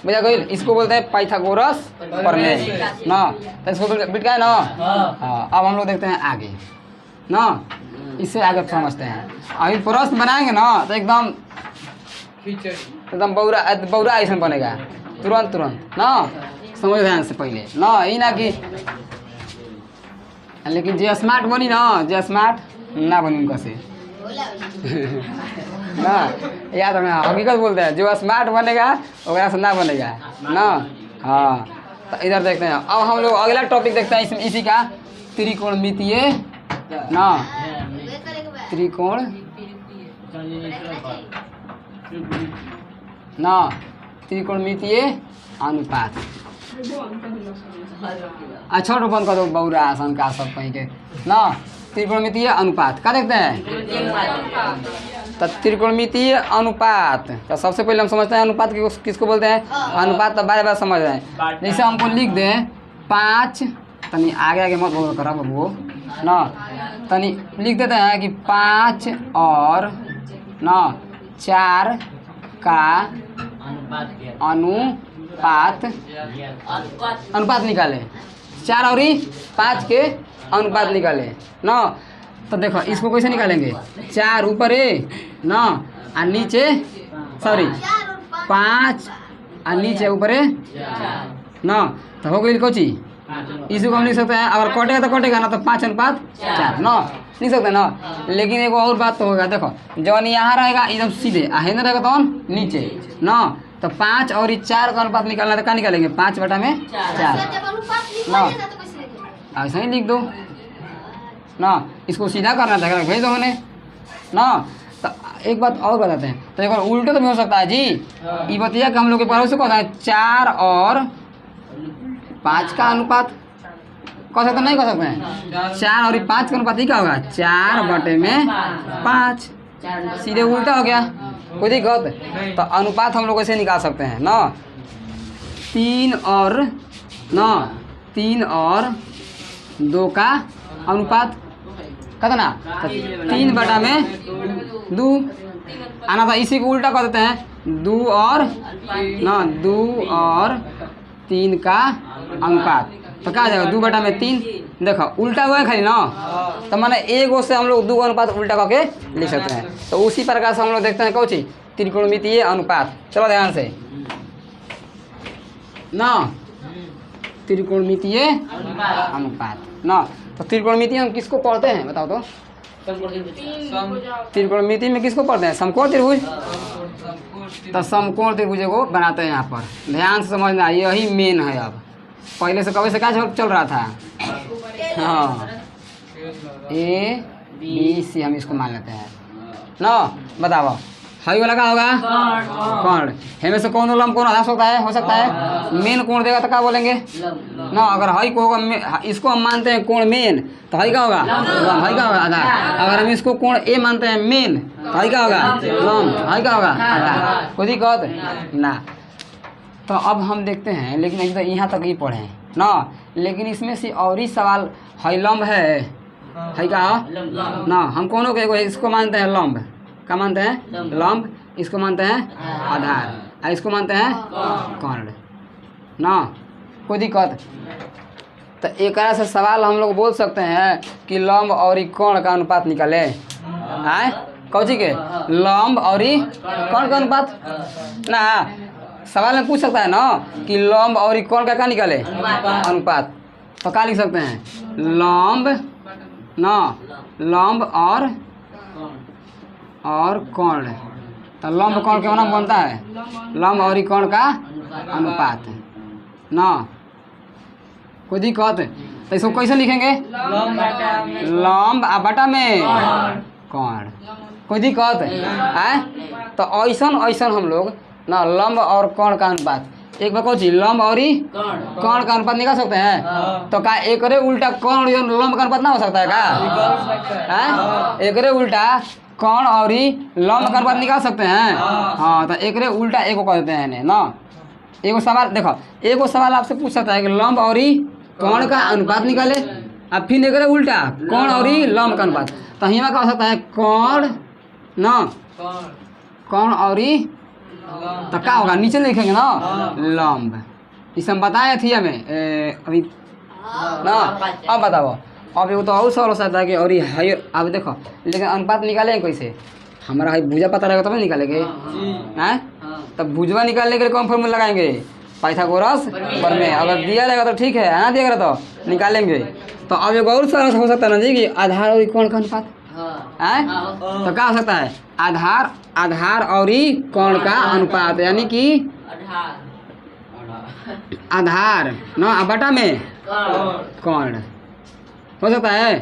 बुझा गई। इसको बोलते हैं पाइथागोरस प्रमेय ना, तो इसको बिट गया ना। हाँ अब हम लोग देखते हैं आगे ना, इससे आगे समझते हैं। अभी प्रश्न बनाएंगे ना तो एकदम एकदम बौरा बौरा ऐसा बनेगा तुरंत तुरंत ना, समझ ध्यान से पहले ना, ये ना कि लेकिन जे स्मार्ट बनी ना, जे स्मार्ट ना बनी उनका से ना, याद रखना हकीकत बोलते हैं, जो स्मार्ट बनेगा वगैरह से ना बनेगा ना। हाँ तो इधर देखते हैं, अब हम लोग अगला टॉपिक देखते हैं इसी का, त्रिकोणमितीय ना, त्रिकोण ना, त्रिकोणमितीय अनुपात। अच्छा बंद कर दो बौरा आसन का सब कहीं के ना, त्रिकोणमितीय अनुपात का देखते हैं। तो त्रिकोणमितीय अनुपात तो सबसे पहले हम समझते हैं अनुपात किसको बोलते हैं। अनुपात तो बार बार समझ रहे हैं, जैसे हमको लिख दें 5, तनी आगे आगे मत बोल करा वो ना, तनी लिख देते हैं कि 5 और ना 4 का अनुपात निकाले, 4 और 5 के अनुपात निकाले ना। तो देखो इसको कैसे निकालेंगे, 4 ऊपर है ना और नीचे, सॉरी 5 और नीचे ऊपर है ना, तो हो गई कोची। इसको हम लिख सकते हैं, अगर कटेगा तो कटेगा ना, तो 5 अनुपात 4 ना लिख सकते हैं ना। लेकिन एक और बात तो होगा, देखो जब यहाँ रहेगा एकदम सीधे है ना, रहेगा तो नीचे ना, तो 5 और 4 का अनुपात निकालना तो क्या निकालेंगे, 5/4 ना, ऐसा ही लिख दो ना, इसको सीधा करना था भेज दो मैंने ना। तो एक बात और बताते हैं, तो एक बार उल्टे तो भी हो सकता है जी, ये बतिया कि हम लोग के पास से कहता है 4 और 5 का अनुपात कह सकते नहीं कह सकते हैं, 4 और 5 का अनुपात ही क्या होगा, 4/5, सीधे उल्टा हो गया, कोई दिक्कत। तो अनुपात हम लोग ऐसे निकाल सकते हैं ना, 3 और 2 का अनुपात कितना, 3/2 आना था, इसी को उल्टा कर देते हैं 2 और 3 का अनुपात, तो क्या आ जाएगा 2/3। देखो उल्टा हुआ है खाली ना, तो मैंने एक से हम लोग 2 अनुपात उल्टा करके लिख सकते हैं। तो उसी प्रकार से हम लोग देखते हैं कौन सी, त्रिकोणमितीय अनुपात। चलो ध्यान से ना, त्रिकोणमितीय अनुपात ना, तो त्रिकोणमिति हम किसको पढ़ते हैं बताओ तो, त्रिकोणमिति में किसको पढ़ते हैं, समकोण त्रिभुज। तो समकोण त्रिभुज को बनाते हैं यहाँ पर, ध्यान से समझना, यही मेन है। अब पहले से कभी से क्या चल रहा था, हाँ ABC हम इसको मान लेते हैं ना। बताओ हाई वाला क्या होगा, कोण, हेमे से कौन लंब कोण आ हो सकता है मेन कोण देगा तो क्या बोलेंगे ना। अगर हाई को होगा, इसको हम मानते हैं कोण मेन, तो हाई क्या होगा लंब, हाई क्या होगा आधार। अगर हम इसको कोण ए मानते हैं मेन, तो हाई क्या होगा लंब, हाई क्या होगा आधार, कोई दिक्कत ना। तो अब हम देखते हैं, लेकिन अभी तो यहाँ तक ही पढ़े ना, लेकिन इसमें से और ही सवाल, हाई लंब है क्या ना, हम कौनों के इसको मानते हैं लंब, क्या मानते हैं लंब, इसको मानते हैं आधार, और इसको मानते हैं कर्ण ना, कोई दिक्कत। तो एक तरह से सवाल हम लोग बोल सकते हैं कि लंब और कर्ण का अनुपात निकाले, आए कौची के लंब और कर्ण का अनुपात ना। सवाल में पूछ सकता है ना कि लंब और कर्ण का क्या निकाले अनुपात, तो क्या लिख सकते हैं लंब ना, लंब और कर्ण। तो लंब कर्ण के नाम बनता है लंब और कर्ण का अनुपात ना, कोई दिक्कत। तो इसको कैसे लिखेंगे, लंब आ बटा में कर्ण, कोई दिक्कत है। तो ऐसा हम लोग ना लंब और कर्ण का अनुपात, एक बार कौन सी लंब और कर्ण का अनुपात निकाल सकते हैं। तो क्या एक उल्टा कर्ण लंब का अनुपात ना हो सकता है क्या, एक उल्टा कर्ण और लंब का अनुपात निकाल सकते हैं। हाँ तो एक उल्टा एक को कहते हैं ना। एक सवाल देखो, एक सवाल आपसे पूछ सकता है कि लंब और कर्ण का अनुपात निकाले, अब फिर एक उल्टा कर्ण और लंब का अनुपात। तो यहाँ क्या हो सकता है कर्ण ना, कर्ण और तो क्या होगा नीचे लिखेंगे ना लंब, इसे हम बताए थे हमें अभी ना। अब बताओ, अब एगो तो और सवाल हो सकता है कि और अब देखो, लेकिन अनुपात निकालेंगे कैसे, हमारा भाई भुजा पता रहेगा तब निकालेंगे हैं। तब भुजवा निकालने के लिए कौन फॉर्मूला लगाएंगे? पाइथागोरस प्रमेय। अगर दिया रहेगा तो ठीक है, ना दिया रहेगा तो निकालेंगे। तो अब एक और सरल हो सकता है ना जी कि आधार और कोण का अनुपात है। तो क्या हो सकता है? आधार और कोण का अनुपात, यानी कि आधार न बटा में कोण हो सकता है।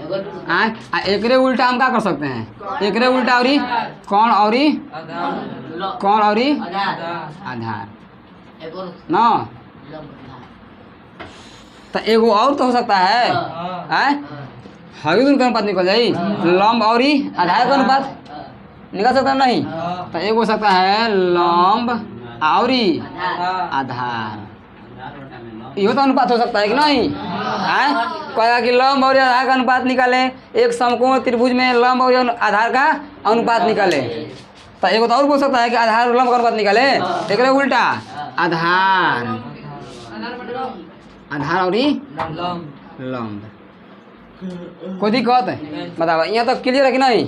एकरे उल्टा हम क्या कर सकते हैं? एकरे उल्टा और कोण और आधार न। तो एगो और तो हो सकता है हरी दूर का अनुपात निकल जाई, लंब और आधार का अनुपात निकल सकता है नहीं। तो एगो हो सकता है लंब और आधार, यो तो अनुपात हो सकता है कि नहीं है। कहेगा कि लंब और आधार का अनुपात निकाले, एक समकोण त्रिभुज में लंब और आधार का अनुपात निकाले। तो एगो तो और बोल सकता है कि आधार और लंब का अनुपात निकाले, एक उल्टा आधार और लंब। कोई दिक्कत है बताओ? यहाँ तो क्लियर है कि नहीं।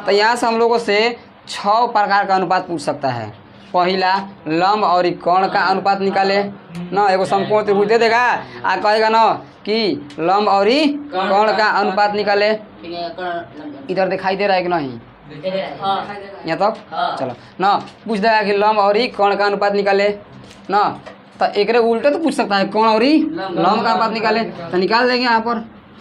तो यहाँ से हम लोगों से 6 प्रकार का अनुपात पूछ सकता है। पहला लंब और कोण का अनुपात निकाले ना, एगो समकोण त्रिभुज दे देगा आ कहेगा ना कि लंब और कोण का अनुपात निकाले। इधर दिखाई दे रहा है कि नहीं? यहाँ तक चलो ना, पूछ देगा कि लंब और कोण का अनुपात निकाले ना। तो एक उल्टे तो पूछ सकता है कोण और लंब का अनुपात निकाले, तो निकाल देंगे यहाँ पर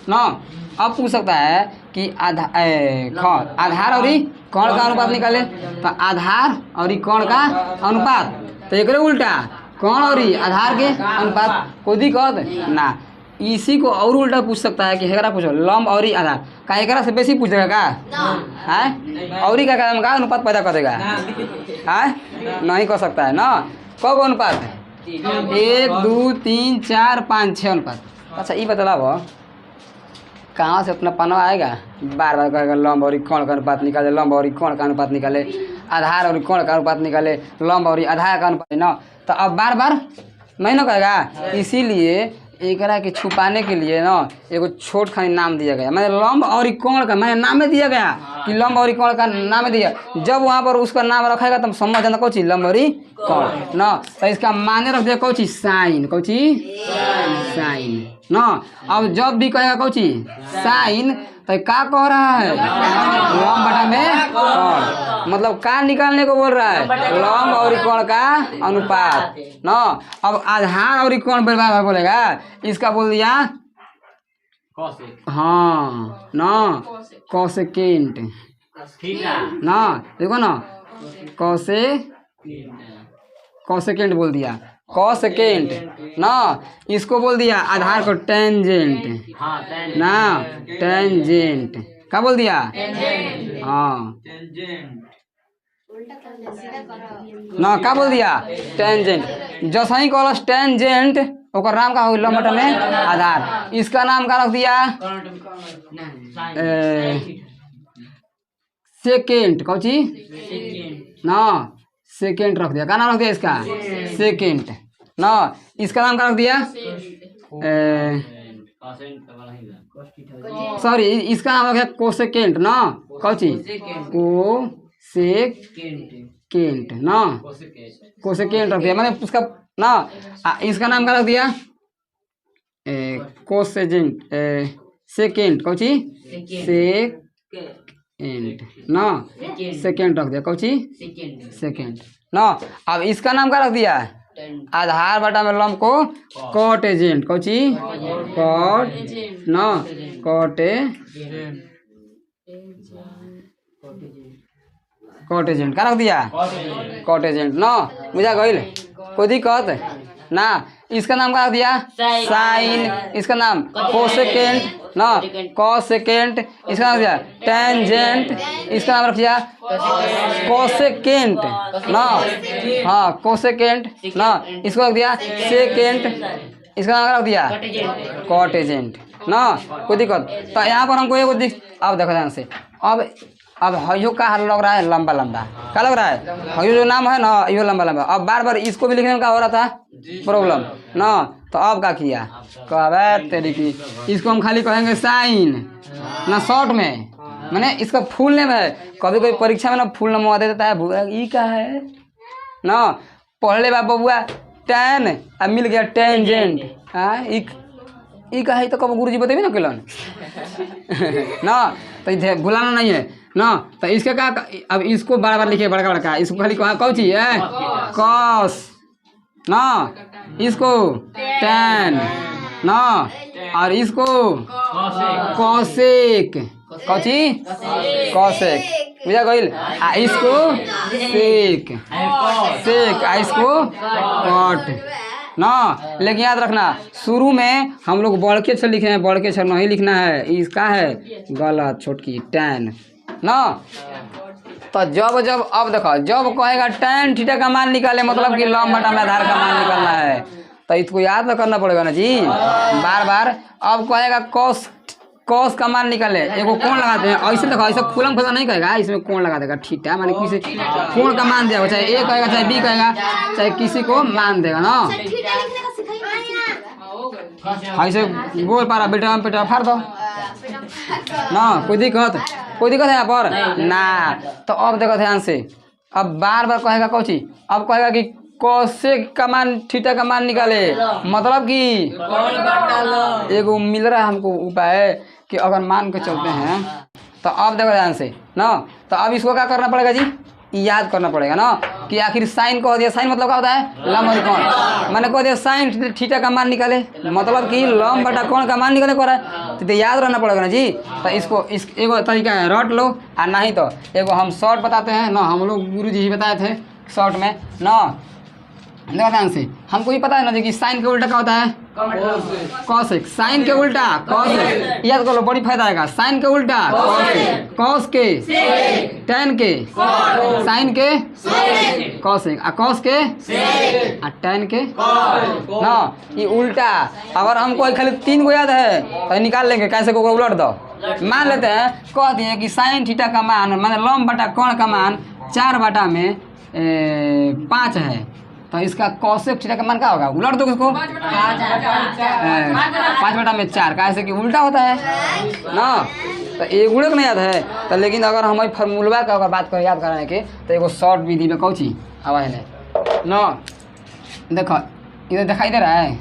ना। अब पूछ सकता है कि आधार और कोण का अनुपात निकाले, तो आधार और कोण का अनुपात, तो एक उल्टा कोण और आधार के अनुपात। कोई दिक्कत ना। इसी को और उल्टा पूछ सकता है कि हेकरा पूछो लंब और आधार का, एकरा से बेसी पूछ देगा का है और का अनुपात पैदा कर देगा है? नहीं कर सकता है ना। कब अनुपात है? 1 2 3 4 5 6 अनुपात। अच्छा ये बतलाओ कहाँ से अपना पन्ना आएगा? बार बार कहेगा लंब और कोण का अनुपात निकाले, लंब और कोण का अनुपात निकाले, आधार और कोण का अनुपात निकाले, लंब और आधार का अनुपात ना। तो अब बार बार नहीं ना कहेगा। इसीलिए एकरा के छुपाने के लिए ना एगो छोट खानी नाम दिया गया, मैंने लंब और कोण का मैंने नाम में दिया गया कि लंब और कोण का नाम दिया। जब वहाँ पर उसका नाम रखेगा तब समझ जाना कौन चीज लंब और कोण ना। तो इसका माने रख दिया कौन चीज साइन, कौन चीज साइन ना। अब जब भी कहेगा कौन चीज साइन, तो क्या कह रहा है? लंब बटा में कोण, मतलब का निकालने को बोल रहा है? लंब और कोण का अनुपात ना। अब आधार और कोण बोलेगा, इसका बोल दिया हाँ ना कोसेकेंट ना। देखो ना कोसेकेंट बोल दिया, कोसेकेंट ना। इसको बोल दिया आधार को टेंजेंट ना, टेंजेंट क्या बोल दिया? हाँ ना क्या बोल दिया? टेंजेंट। जैसा ही कहल टेंजेंट ओकर नाम का हो लंब बटा में आधार। इसका नाम का रख दिया सेकेंड, कौन चीज ना सेकेंड रख दिया। क्या नाम रख दिया इसका? सेकेंड ना। इसका नाम क्या रख दिया? सॉरी इसका नाम रख दिया कोसेकेंट ना। कौन चीज? कोसेकेंट ना, कोसेकेंट रख दिया मैंने उसका ना। इसका नाम क्या रख दिया? कोसेजेंट सेकेंड, कौन चीज? सेकेंड ना, सेकेंड रख दिया। कौन चीज? सेकेंड ना। अब इसका नाम क्या रख दिया? आधार बटा में लंब को कॉटेजेंट, कौन चीज? कॉट ना, कॉटेजेंट का रख दिया कॉटेजेंट ना। बुझा गईल? कोई दिक्कत ना। इसका नाम क्या रख दिया? साइन। इसका नाम कोसेकेंट ना, कोसेकेंट। इसका नाम दिया टेंजेंट। इसका नाम रख दिया कोसेकेंट ना, हाँ कोसेकेंट ना। इसको रख दिया सेकेंड। इसका नाम रख दिया कॉटेजेंट ना। कोई दिक्कत? तो यहाँ पर हमको एगो अब देखो ध्यान से। अब हयो का लग रहा है लंबा लंबा, क्या लग रहा है? हयो जो नाम है ना यो लंबा लंबा। अब बार बार इसको भी लिखने में क्या हो रहा था? प्रॉब्लम ना। तो अब क्या किया? कहबे तेरी की इसको हम खाली कहेंगे साइन ना शॉर्ट में मैंने इसका फुल नेम है। कभी कभी परीक्षा में ना फुल नेम दे देता है भूआ ई का है ना, पढ़ले बा बबुआ टैन अब मिल गया टेंजेंट। हाँ ई का है तो कब गुरुजी बतेबे ना केलन ना, तो भुलाना नहीं है ना। तो इसके का अब इसको बार बार लिखिए बड़का बड़का, इसको खाली कौन चीज है कॉस ना, इसको टैन ना, और इसको कॉसेक कौची कॉसेक बुझा गईल, आ इसको सेक सेक, आ इसको कॉट ना। लेकिन याद रखना शुरू में हम लोग बड़ के अक्षर लिखे हैं, बड़ के अक्षर नहीं लिखना है, इसका है गलत छोटकी टैन ना। तो जब जब अब देखो जब कहेगा टैन थीटा का मान निकाले मतलब कि लंब बटा में आधार का मान निकालना है, तो इसको याद तो करना पड़ेगा ना जी बार बार। अब कहेगा कॉस कॉस का मान निकाले, एगो कोण लगाते हैं ऐसे देखो, ऐसा खुलम खुला नहीं कहेगा, इसमें कोण लगा देगा थीटा माने किसी कोण का मान देगा, चाहे ए कहेगा चाहे बी कहेगा चाहे किसी को मान देगा ना। ऐसे गोल पारा बेटा पेटा फाड़ दो ना, कोई दिक्कत है यहाँ पर ना। तो अब देखो ध्यान से, अब बार बार कहेगा कौची, अब कहेगा कि कोसेक का मान थीटा का मान निकाले, मतलब कि एगो मिल रहा है हमको उपाय कि अगर मान के चलते हैं तो अब देखो ध्यान से ना। तो अब इसको क्या करना पड़ेगा जी, याद करना पड़ेगा ना कि आखिर साइन कह दिया, साइन मतलब क्या होता है लंब और कोण, मैंने कह दिया साइन थीटा का मान निकाले मतलब कि लंब बटा कोण का मान निकाले को रहा है, तो याद रहना पड़ेगा ना जी। तो इसको इस एगो तरीका है रट लो, और नहीं तो एगो हम शॉर्ट बताते हैं ना, हम लोग गुरुजी ही बताए थे शॉर्ट में ना। देखो ध्यान से, हमको ही पता है ना जी कि साइन के उल्टा क्या होता है कॉसेक, साइन के उल्टा कॉसेक, याद कर लो बड़ी फायदा आएगा। साइन के उल्टा कॉसेक, कॉस के टैन के, साइन के कॉसेक, आ कॉस के आ टैन के ना, ये उल्टा। अगर हमको खाली 3 गो याद है तो निकाल लेंगे, कैसे को उलट दो। मान लेते हैं कह दिए कि साइन थीटा का मान माने लंब बटा कोण का मान 4 बटा में 5 है, तो इसका कॉसेक थीटा का मान क्या होगा, उलट दो इसको 5 बटा में 4 का, ऐसे कि उल्टा होता है ना। तो एक उड़े नहीं याद है तो, लेकिन अगर हमारी फार्मूला का अगर बात करें याद कराने के तो एगो शॉर्ट विधि में कौची आवाज है ना। देखो इधर दिखाई दे रहा है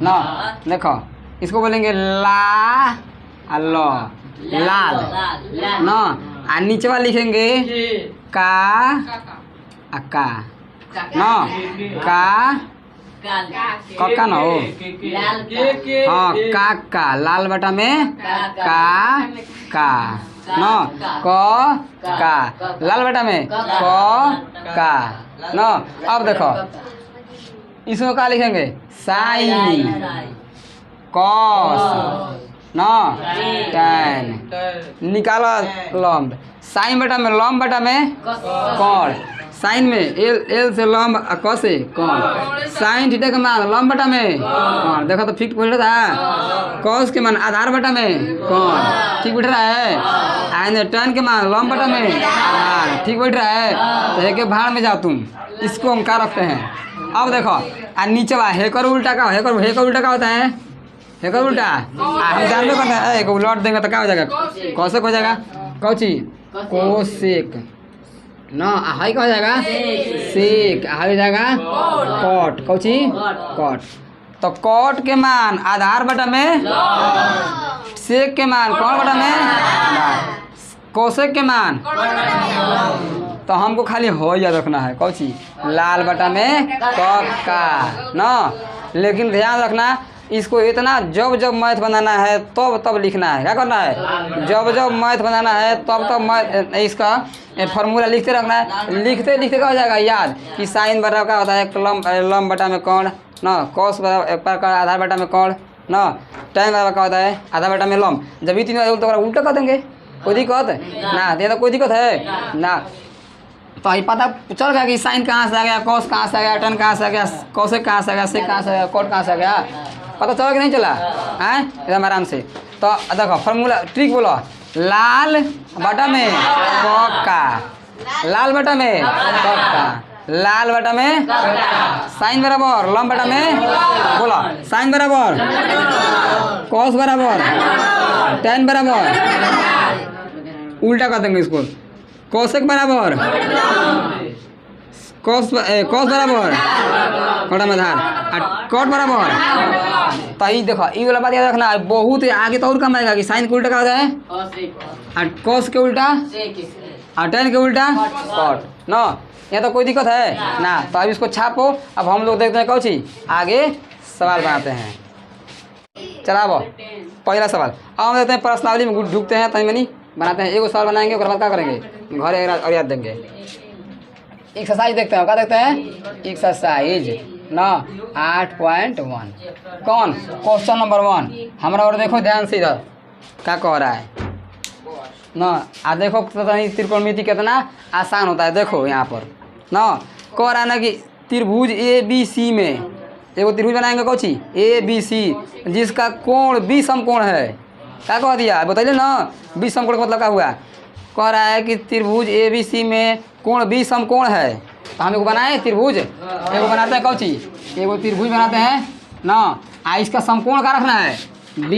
ना, देखो इसको बोलेंगे ला लो लाल ना, आ नीचे वाला लिखेंगे का ना, का ना हो हाँ का लाल बटा में का ना, का लाल बटा में का ना। अब देखो इसमें क्या लिखेंगे साइन कॉस ना टैन, निकाला लंब, साइन बटा में लंब बटा में कोण, साइन में एल से लंब कसे कोण, साइन थीटा का मान लंब बटा में कोण, देखो तो ठीक बैठ रहा है, कॉस के मान आधार बटा में कोण ठीक बैठ रहा है, आने टैन के मान लंब बटा में आधार ठीक बैठ रहा है। तो एक भाड़ में जाओ तुम, इसको हम क्या रखते हैं। अब देखो आ नीचे वा हेकर उल्टा का, हेकर उल्टा का होता है, हेकर उल्टा हम जानते करते हैं, एक उलट देंगे तो क्या हो जाएगा कौशेक हो जाएगा, कौची कोसेक ना, हाई का हो जाएगा सेक, हाई हो जाएगा कॉट, कौची कॉट। तो कॉट के मान आधार बटा में, सेक के मान कोण बटा में, कोसेक के मान, तो हमको खाली हो याद रखना है कौची लाल बटा में का ना। लेकिन ध्यान रखना इसको इतना जब जब मैथ बनाना है तब लिखना है, क्या करना है जब जब मैथ बनाना है तब मैथ इसका फार्मूला लिखते रखना है। लिखते लिखते क्या हो जाएगा याद कि साइन बटा क्या होता है लंब बटा में कोण ना, कॉस पर आधार बटा में कोण ना, टैन बटा क्या होता है आधा बटा में लंब। जब ये तीनों तो उल्टा कर देंगे, कोई दिक्कत ना, दे तो कोई दिक्कत है ना। तो ये पता चल गया कि साइन कहाँ से आ गया, कॉस कहाँ से आ गया, टैन कहाँ से आ गया, कॉसेक कहाँ से आ गया, सेक कहाँ से आ गया, कॉट कहाँ से आ गया, पता चला कि नहीं चला है एकदम आराम से। तो देखो फार्मूला ट्रिक बोलो, लाल बटा में का, लाल बटा में का, लाल बटा में साइन बराबर लंब बटा में बोलो, साइन बराबर कॉस बराबर टैन बराबर उल्टा कर देंगे इसको। कोसेक बराबर कॉस बराबर कटा में आधार और कॉट बराबर। तो ये देखो ये वाला बात याद रखना, बहुत आगे तो और कम आएगा कि साइन के उल्टा क्या होता है और कॉस के उल्टा और टेन के उल्टा कॉट ना। यहाँ तो कोई दिक्कत है ना। तो अब इसको छापो। अब हम लोग देखते हैं कौन सी आगे सवाल बनाते हैं। चलाओ पहला सवाल। अब हम देखते हैं प्रश्नावली में ढुकते हैं तनी मनी बनाते हैं। एगो सवाल बनाएंगे उसके बाद क्या करेंगे घर और याद देंगे। एक्सरसाइज देखते हैं, क्या देखते हैं एक्सरसाइज ना 8.1 कौन क्वेश्चन नंबर 1 हमारा। और देखो ध्यान से इधर क्या कह रहा है ना। आ देखो त्रिकोणमिति कितना आसान होता है। देखो यहाँ पर ना कह रहा है ना कि त्रिभुज ABC में एगो त्रिभुज बनाएंगे कौन सी ABC जिसका कोण B समकोण है। क्या कह दिया बताइए ना। B समकोण का मतलब क्या हुआ। कह रहा है कि त्रिभुज ABC में कोण B समकोण है। तो हम एगो बनाए त्रिभुज एगो बनाते हैं कौन सी एगो त्रिभुज बनाते हैं ना। इसका समकोण क्या रखना है B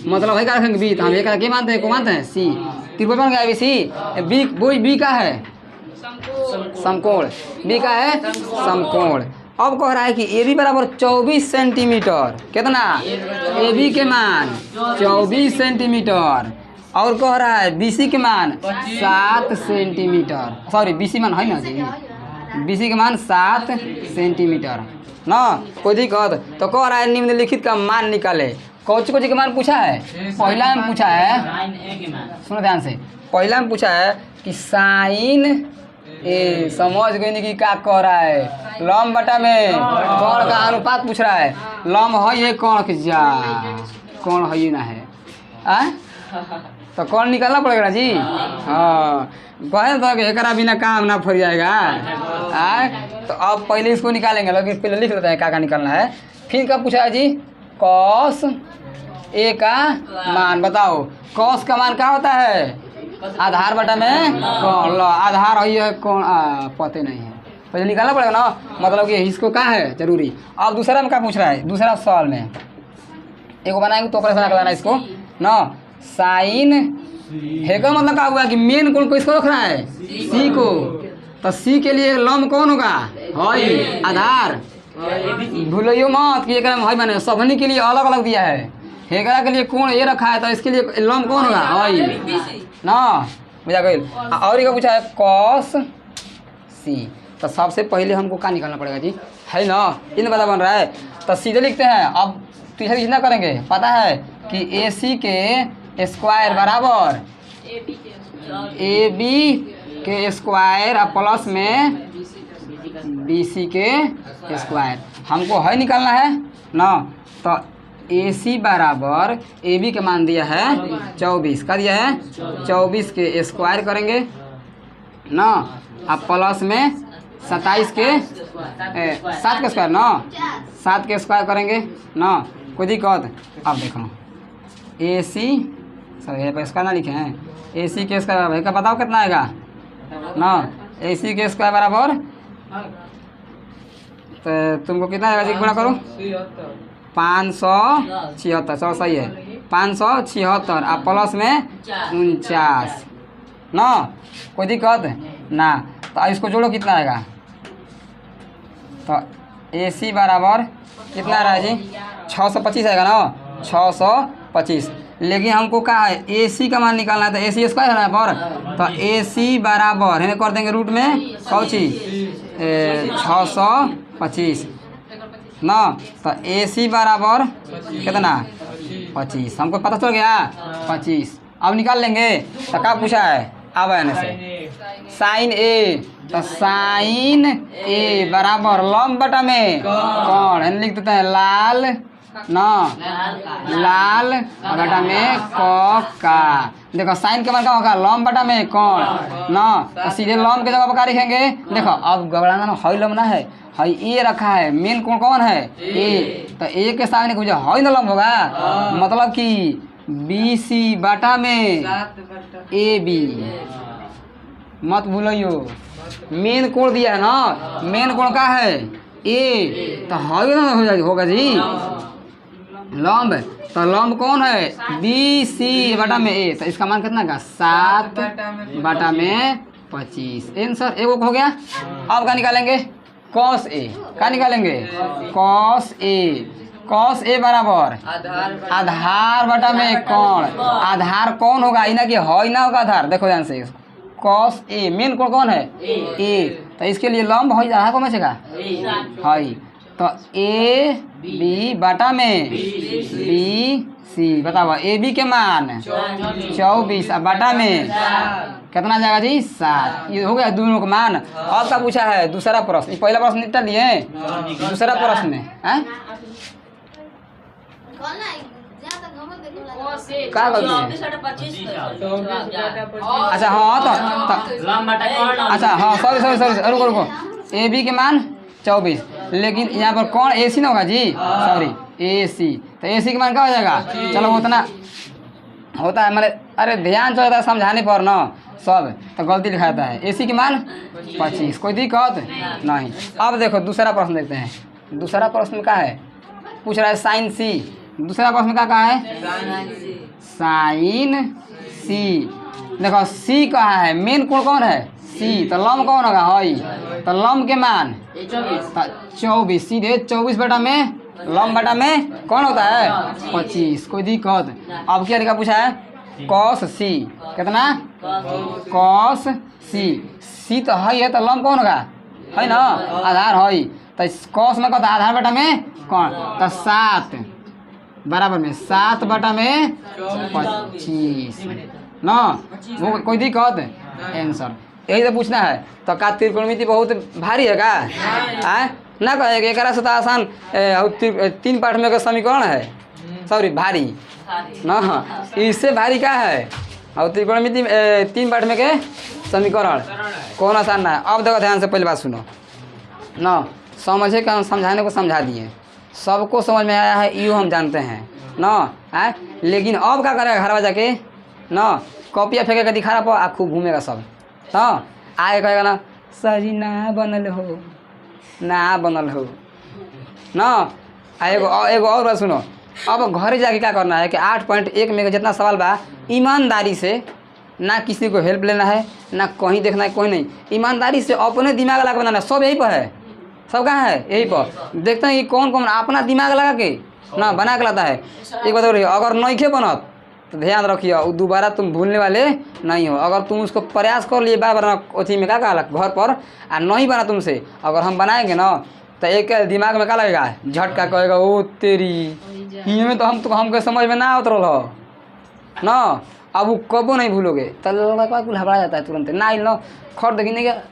मतलब है क्या रखेंगे B। तो हम एक क्या मानते हैं को मानते हैं C। त्रिभुज बन गया ABC B का है समकोण B का है समकोण। अब कह रहा है कि AB बराबर 24 सेंटीमीटर। कितना AB के मान 24 सेंटीमीटर और कह रहा है BC के मान 7 सेंटीमीटर। सॉरी BC मान है ना जी BC के मान 7 सेंटीमीटर ना। कोई दिक्कत। तो कह रहा है निम्नलिखित का मान निकाले। कौन सी के मान पूछा है पहला में पूछा है सुनो ध्यान से। पहला में पूछा है कि साइन ए समझ गई नहीं कि क्या कह रहा है लंब बटा में कौन का अनुपात पूछ रहा है। लंब है ये कौन के जा कौन है ये ना है तो कौन निकालना पड़ेगा जी। हाँ कहे तो एकरा बिना काम ना फर जाएगा। तो अब पहले इसको निकालेंगे लेकिन पहले लिख लेते हैं क्या निकालना है। फिर कब पूछा है जी कॉस ए का मान बताओ। कॉस का मान क्या होता है आधार बटा में कौन आधार है कौन पते नहीं है पहले निकालना पड़ेगा ना। मतलब कि इसको क्या है जरूरी। अब दूसरा में क्या पूछ रहा है दूसरा सवाल में एगो बनाएंगे तो ऑपरेशन लगाना इसको ना। साइन है का मतलब क्या हुआ कि मेन कोण को इसको रखना है C को। तो C के लिए लंब कौन होगा है आधार। भूलियो मत कि एक है मैंने सबनी के लिए अलग अलग दिया है। हेगरा के लिए कोण ये रखा है तो इसके लिए लंब कौन होगा है ना बुझा गई। और एक पूछा है कॉस C। तो सबसे पहले हमको क्या निकालना पड़ेगा जी है ना इन वाला बन रहा है। तो सीधे लिखते हैं। अब पीछे कितना करेंगे पता है कि AC के स्क्वायर बराबर AB के स्क्वायर और प्लस में BC के स्क्वायर हमको है निकालना है ना। तो AC बराबर AB के मान दिया है 24 का दिया है 24 के स्क्वायर करेंगे ना। अब प्लस में 27 के 7 के स्क्वायर ना 7 के स्क्वायर करेंगे ना। कोई दिक्कत। अब देखो AC सर स्क्वायर ना लिखे हैं AC के स्क्वायर बराबर का बताओ कितना आएगा ना। AC के स्क्वायर बराबर तो तुमको कितना आएगा जी गुणा करो 576। चलो सही है 576 और प्लस में 49 ना। कोई दिक्कत ना। तो इसको जोड़ो कितना आएगा। तो AC बराबर कितना आ रहा है जी 625 आएगा ना 625। लेकिन हमको क्या है AC का मान निकालना है। तो AC स्क्वायर है ना पर। तो AC बराबर है कर देंगे रूट में कौन सी 625 ना। तो AC बराबर कितना 25 हमको पता चल गया 25। अब निकाल लेंगे। तो क्या पूछा है अब आने से साइन A। तो साइन A बराबर लंब बटा में कौन लिख देते हैं लाल ना लाल बटा में का। देखो साइन के मान का होगा लंब बटा में कौन ना। तो सीधे लंब के जगह पर क्या लिखेंगे। देखो अब घबराना ना हई लंब ना है हई ए रखा है मेन कोण कौन है ए। तो ए के सामने कुछ हई ना लंब होगा मतलब कि BC बटा में AB मत भूलियो। मेन कोण दिया है ना मेन कोण का है A। तो हई ना हो जाएगा होगा जी लंब तो लंब कौन है बी सी बटा में ए, तो इसका मान कितना का 7 बटा में 25। आंसर एगो हो गया। अब क्या निकालेंगे कॉस ए, क्या निकालेंगे कॉस ए बराबर आधार बटा में कौन, आधार कौन होगा इना की हई ना होगा आधार, देखो ध्यान से कॉस ए मेन कोण कौन है ए, तो इसके लिए लंब हई आधार कौन बचेगा हई, तो ए बी बटा में बी सी, बताओ ए बी के मान 24 बटा में कितना जाएगा जी 7। ये हो गया दोनों का मान। अब का पूछा है दूसरा प्रश्न, ये पहला प्रश्न निपटा लिए, दूसरा प्रश्न है क्या गलती है? अच्छा हाँ तो अच्छा हाँ सॉरी रुको ए बी के मान 24, लेकिन यहाँ पर कौन ए सी ना होगा जी, सॉरी ए सी, तो ए सी के मान क्या हो जाएगा, चलो उतना होता है मैंने, अरे ध्यान चलता है समझाने पर ना सब, तो गलती लिखा जाता है। ए सी के मान 25, कोई दिक्कत नहीं। अब देखो दूसरा प्रश्न देखते हैं। दूसरा प्रश्न क्या है, पूछ रहा है साइन सी। दूसरा प्रश्न क्या कहा है साइन सी। देखो सी कहा है मेन कोण कौन है सी, तो लंब कौन होगा हई, तो लंब के मान 24, सीधे 24 बटा में लंब बटा में कौन होता है 25, कोई दिक्कत। अब क्या लिखा पूछा है कॉस सी, कितना कॉस सी, सी तो हई है तो लंब कौन होगा है ना आधार हई, तो कॉस में कहता आधार बटा में कौन, तो 7 बराबर में 7 बटा में 25 ना, वो कोई दिक्कत आंसर यही तो पूछना है। तो का त्रिकोणमिति बहुत भारी है का ना कहे एक से तो आसान 3 पार्ट में का समीकरण है, सॉरी भारी ना, इससे भारी क्या है और त्रिकोणमिति 3 पार्ट में के समीकरण कौन आसान ना है। अब देखो ध्यान से पहली बात सुनो ना, समझे का समझाने को समझा दिए, सबको समझ में आया है यो हम जानते हैं ना है, लेकिन अब क्या करेगा घर जाके ना कॉपियाँ फेंकेगा दिखा रहा आप खूब घूमेगा सब, तो आगे कहेगा ना सरी ना बनल हो ना। एगो और बात सुनो, अब घर जाके क्या करना है कि 8.1 में जितना सवाल बा ईमानदारी से, ना किसी को हेल्प लेना है ना कहीं देखना है, कोई नहीं, ईमानदारी से अपने दिमाग लगा बनाना है। सब यही पर है, सब कहाँ है यही पर, देखते हैं कि कौन कौन अपना दिमाग लगा के ना बना के लाता है। एक बात हो रही है, अगर नहीं खे बनत तो ध्यान रखिए दोबारा तुम भूलने वाले नहीं हो। अगर तुम उसको प्रयास कर लिए बार बार अथी में क्या कहा घर पर और नहीं बना तुमसे, अगर हम बनाएंगे ना तो एक दिमाग में क्या लगेगा झटका, कहेगा ओ तेरी में तो हमको समझ में ना आवत रहा ना, अब वो कबो नहीं भूलोगे, तो कुल घबरा जाता है तुरंत ना ना खर देखी नहीं क्या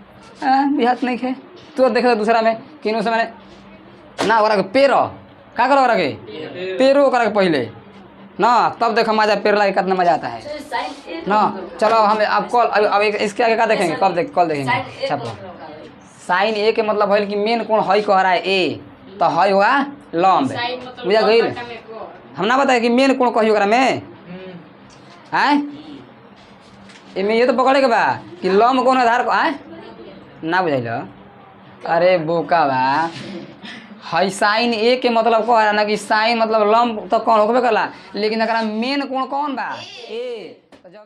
बिहात नहीं खे तो देखे दूसरा में कि उस मैंने ना ओरा के पेड़ क्या करो ओरा के पेड़ो करा के पहले ना, तब देखो मजा पेड़ लगे कितना मजा आता है ना। चलो हम अब कल अब इसके आगे क्या देखेंगे, कल देखेंगे। अच्छा साइन ए के मतलब है कि मेन कोण हई कह रहा है ए, तो हई होगा लंब, बुझा गई। हम ना बताए कि मेन कोण कही ओकरा में आए इनमें ये तो पकड़े के बा कि लंब कौन आधार आए ना बुझाइल, अरे बोका बा हई साइन ए के मतलब कह रहा ना कि साइन मतलब लंब तो कौन होबे कला, लेकिन अगर मेन कोण कौन बा ए, तो जब